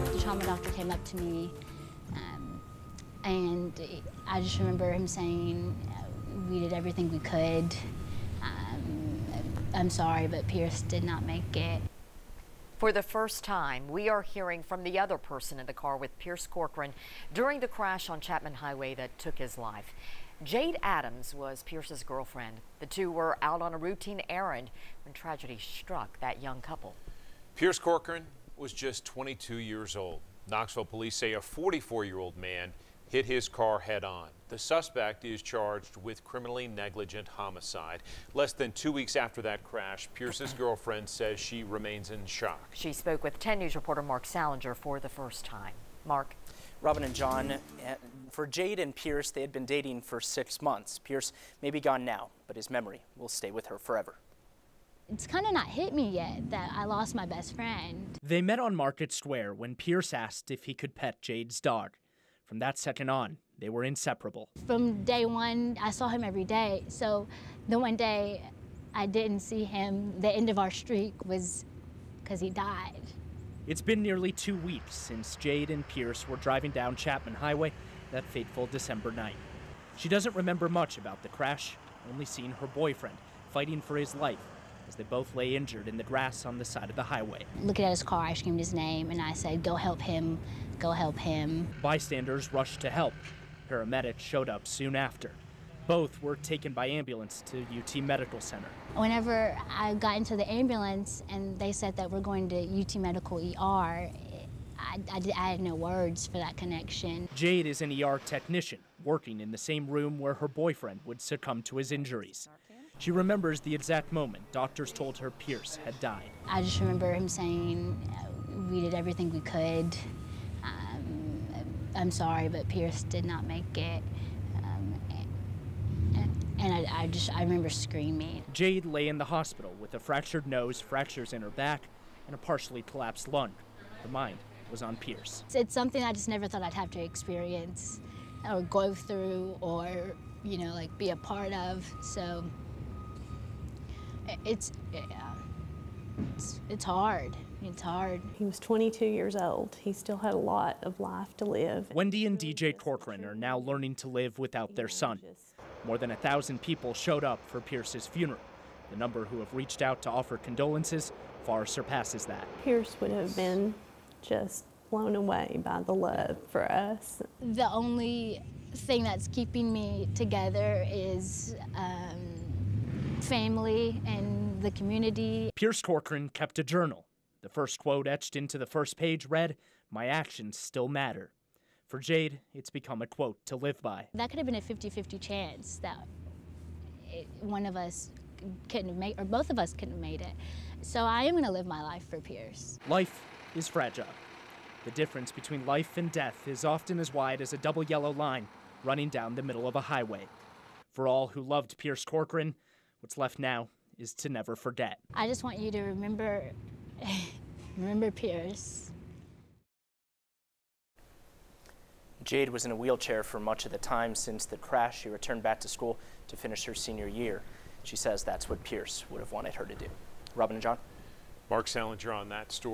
The trauma doctor came up to me, and I just remember him saying, we did everything we could. I'm sorry, but Pierce did not make it. For the first time, we are hearing from the other person in the car with Pierce Corcoran during the crash on Chapman Highway that took his life. Jade Adams was Pierce's girlfriend. The two were out on a routine errand when tragedy struck that young couple. Pierce Corcoran was just 22 years old. Knoxville police say a 44-year-old man hit his car head-on. The suspect is charged with criminally negligent homicide. Less than 2 weeks after that crash, Pierce's girlfriend says she remains in shock. She spoke with 10 News reporter Mark Salinger for the first time. Mark. Robin and John, for Jade and Pierce, they had been dating for 6 months. Pierce may be gone now, but his memory will stay with her forever. It's kind of not hit me yet that I lost my best friend. They met on Market Square when Pierce asked if he could pet Jade's dog. From that second on, they were inseparable. From day one, I saw him every day. So the one day I didn't see him, the end of our streak was because he died. It's been nearly 2 weeks since Jade and Pierce were driving down Chapman Highway that fateful December night. She doesn't remember much about the crash, only seeing her boyfriend fighting for his life as they both lay injured in the grass on the side of the highway. Looking at his car, I screamed his name and I said, "Go help him, go help him." Bystanders rushed to help. Paramedics showed up soon after. Both were taken by ambulance to UT Medical Center. Whenever I got into the ambulance and they said that we're going to UT Medical ER, I had no words for that connection. Jade is an ER technician working in the same room where her boyfriend would succumb to his injuries. She remembers the exact moment doctors told her Pierce had died. I just remember him saying, we did everything we could. I'm sorry, but Pierce did not make it. And I remember screaming. Jade lay in the hospital with a fractured nose, fractures in her back, and a partially collapsed lung. Her mind was on Pierce. It's something I just never thought I'd have to experience or go through or, you know, like be a part of. So it's hard. It's hard. He was 22 years old. He still had a lot of life to live. Wendy and DJ Corcoran are now learning to live without their son. More than 1,000 people showed up for Pierce's funeral. The number who have reached out to offer condolences far surpasses that. Pierce would have been just blown away by the love for us. The only thing that's keeping me together is family and the community. Pierce Corcoran kept a journal. The first quote etched into the first page read, "My actions still matter." For Jade, it's become a quote to live by. That could have been a 50-50 chance that one of us couldn't have made, or both of us couldn't have made it. So I am going to live my life for Pierce. Life is fragile. The difference between life and death is often as wide as a double yellow line running down the middle of a highway. For all who loved Pierce Corcoran, what's left now is to never forget. I just want you to remember, remember Pierce. Jade was in a wheelchair for much of the time since the crash. She returned back to school to finish her senior year. She says that's what Pierce would have wanted her to do. Robin and John. Mark Salinger on that story.